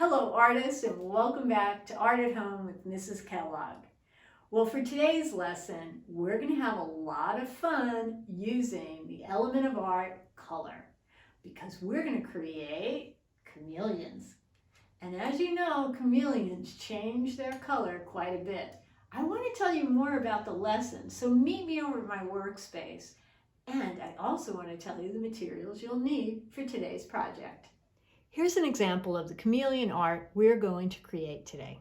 Hello artists, and welcome back to Art at Home with Mrs. Kellogg. Well, for today's lesson, we're going to have a lot of fun using the element of art, color, because we're going to create chameleons. And as you know, chameleons change their color quite a bit. I want to tell you more about the lesson, so meet me over at my workspace. And I also want to tell you the materials you'll need for today's project. Here's an example of the chameleon art we're going to create today.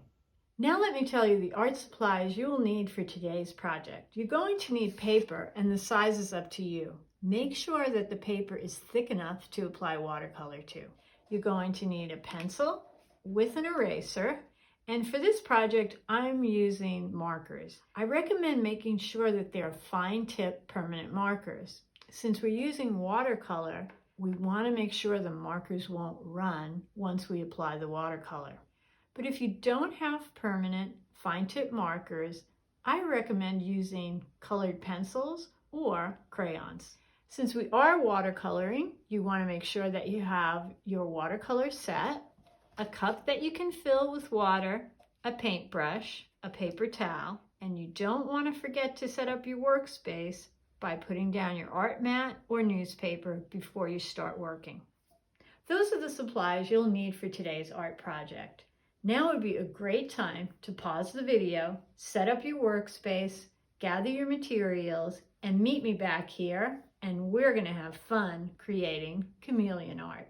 Now let me tell you the art supplies you will need for today's project. You're going to need paper, and the size is up to you. Make sure that the paper is thick enough to apply watercolor to. You're going to need a pencil with an eraser, and for this project I'm using markers. I recommend making sure that they're fine tip permanent markers. Since we're using watercolor, we want to make sure the markers won't run once we apply the watercolor. But if you don't have permanent fine tip markers, I recommend using colored pencils or crayons. Since we are watercoloring, you want to make sure that you have your watercolor set, a cup that you can fill with water, a paintbrush, a paper towel, and you don't want to forget to set up your workspace by putting down your art mat or newspaper before you start working. Those are the supplies you'll need for today's art project. Now would be a great time to pause the video, set up your workspace, gather your materials, and meet me back here, and we're going to have fun creating chameleon art.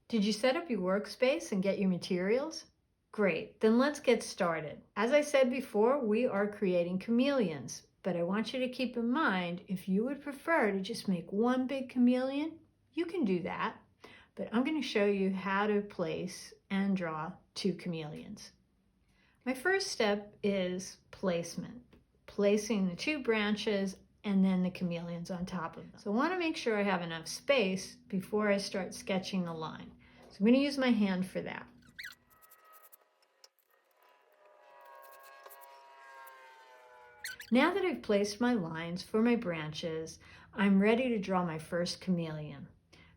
Did you set up your workspace and get your materials? Great, then let's get started. As I said before, we are creating chameleons. But I want you to keep in mind, if you would prefer to just make one big chameleon, you can do that. But I'm going to show you how to place and draw two chameleons. My first step is placement. Placing the two branches and then the chameleons on top of them. So I want to make sure I have enough space before I start sketching the line. So I'm going to use my hand for that. Now that I've placed my lines for my branches, I'm ready to draw my first chameleon.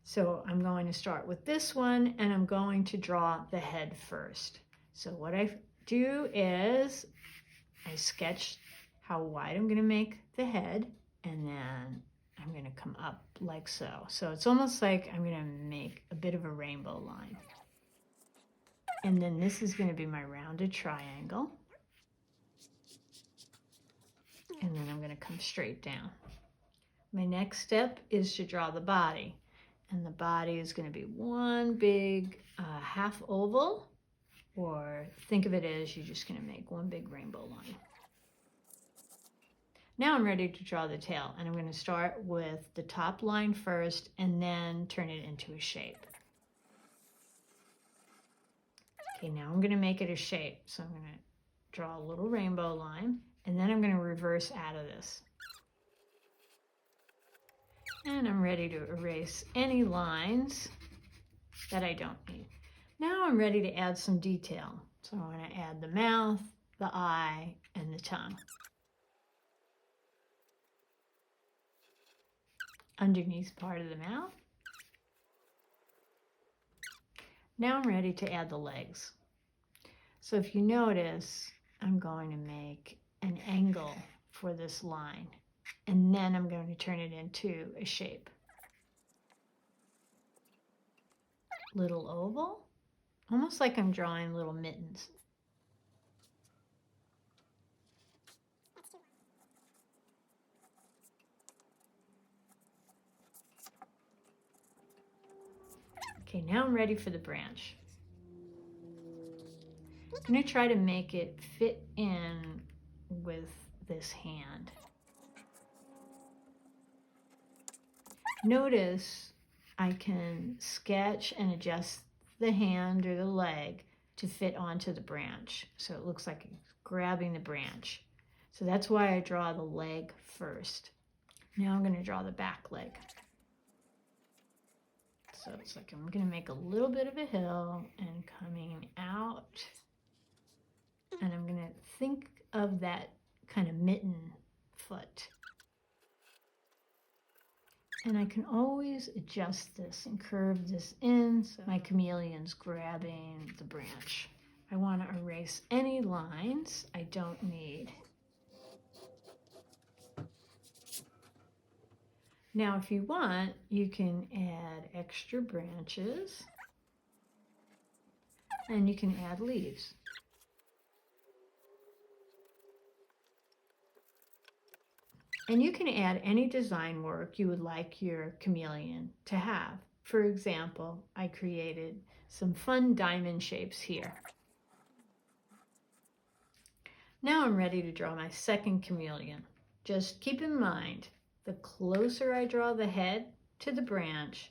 So I'm going to start with this one, and I'm going to draw the head first. So what I do is I sketch how wide I'm going to make the head, and then I'm going to come up like so. So it's almost like I'm going to make a bit of a rainbow line. And then this is going to be my rounded triangle. And then I'm going to come straight down. My next step is to draw the body. And the body is going to be one big half oval, or think of it as you're just going to make one big rainbow line. Now I'm ready to draw the tail, and I'm going to start with the top line first and then turn it into a shape. Okay, now I'm going to make it a shape. So I'm going to draw a little rainbow line. And then I'm going to reverse out of this. And I'm ready to erase any lines that I don't need. Now I'm ready to add some detail. So I'm going to add the mouth, the eye, and the tongue. Underneath part of the mouth. Now I'm ready to add the legs. So if you notice, I'm going to make an angle for this line, and then I'm going to turn it into a shape. Little oval, almost like I'm drawing little mittens. Okay, now I'm ready for the branch. I'm going to try to make it fit in with this hand. Notice I can sketch and adjust the hand or the leg to fit onto the branch. So it looks like it's grabbing the branch. So that's why I draw the leg first. Now I'm going to draw the back leg. So it's like I'm going to make a little bit of a hill and coming out. And I'm going to think of that kind of mitten foot. And I can always adjust this and curve this in so my chameleon's grabbing the branch. I want to erase any lines I don't need. Now, if you want, you can add extra branches and you can add leaves. And you can add any design work you would like your chameleon to have. For example, I created some fun diamond shapes here. Now I'm ready to draw my second chameleon. Just keep in mind, the closer I draw the head to the branch,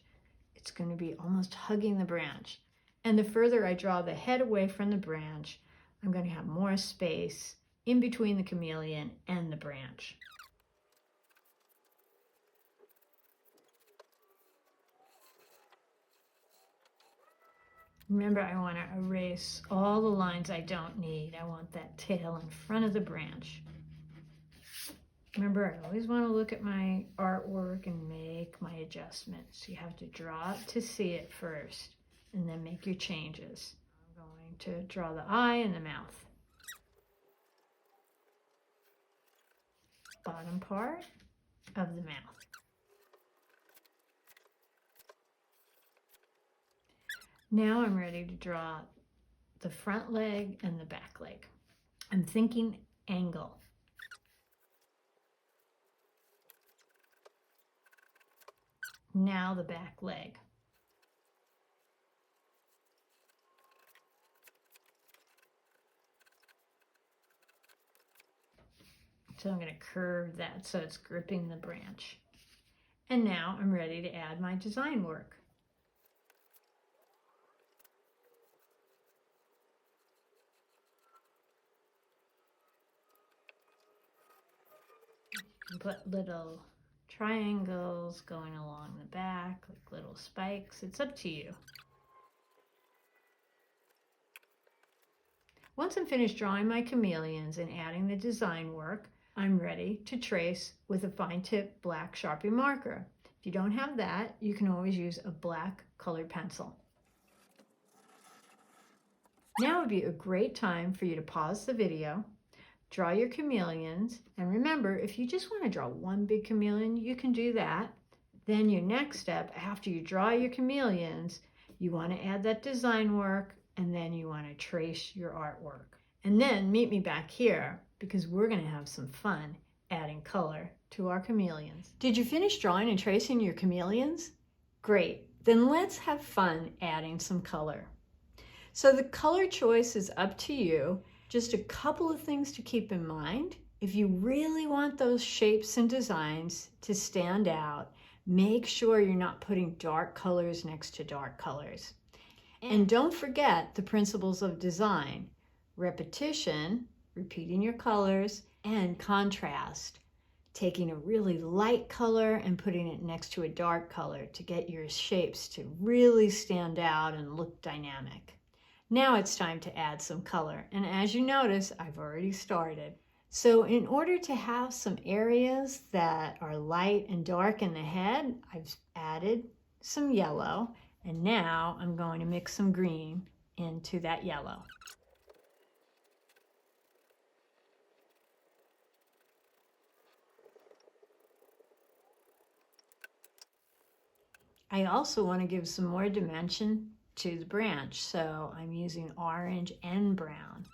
it's going to be almost hugging the branch. And the further I draw the head away from the branch, I'm going to have more space in between the chameleon and the branch. Remember, I want to erase all the lines I don't need. I want that tail in front of the branch. Remember, I always want to look at my artwork and make my adjustments. You have to draw it to see it first and then make your changes. I'm going to draw the eye and the mouth. Bottom part of the mouth. Now I'm ready to draw the front leg and the back leg. I'm thinking angle. Now the back leg. So I'm going to curve that so it's gripping the branch. And now I'm ready to add my design work. Put little triangles going along the back, like little spikes. It's up to you. Once I'm finished drawing my chameleons and adding the design work, I'm ready to trace with a fine tip black Sharpie marker. If you don't have that, you can always use a black colored pencil. Now would be a great time for you to pause the video, draw your chameleons, and remember, if you just want to draw one big chameleon, you can do that. Then your next step, after you draw your chameleons, you want to add that design work, and then you want to trace your artwork. And then meet me back here, because we're going to have some fun adding color to our chameleons. Did you finish drawing and tracing your chameleons? Great, then let's have fun adding some color. So the color choice is up to you. Just a couple of things to keep in mind. If you really want those shapes and designs to stand out, make sure you're not putting dark colors next to dark colors. And don't forget the principles of design: repetition, repeating your colors, and contrast. Taking a really light color and putting it next to a dark color to get your shapes to really stand out and look dynamic. Now it's time to add some color, and as you notice, I've already started. So in order to have some areas that are light and dark in the head, I've added some yellow, and now I'm going to mix some green into that yellow. I also want to give some more dimension to the branch, so I'm using orange and brown.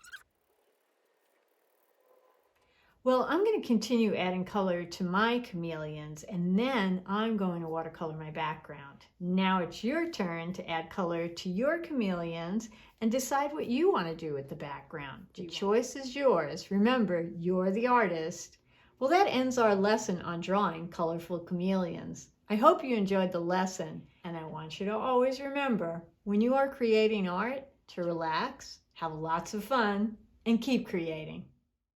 Well, I'm going to continue adding color to my chameleons, and then I'm going to watercolor my background. Now it's your turn to add color to your chameleons and decide what you want to do with the background. The choice is yours. Remember, you're the artist. Well, that ends our lesson on drawing colorful chameleons. I hope you enjoyed the lesson, and I want you to always remember, when you are creating art, to relax, have lots of fun, and keep creating.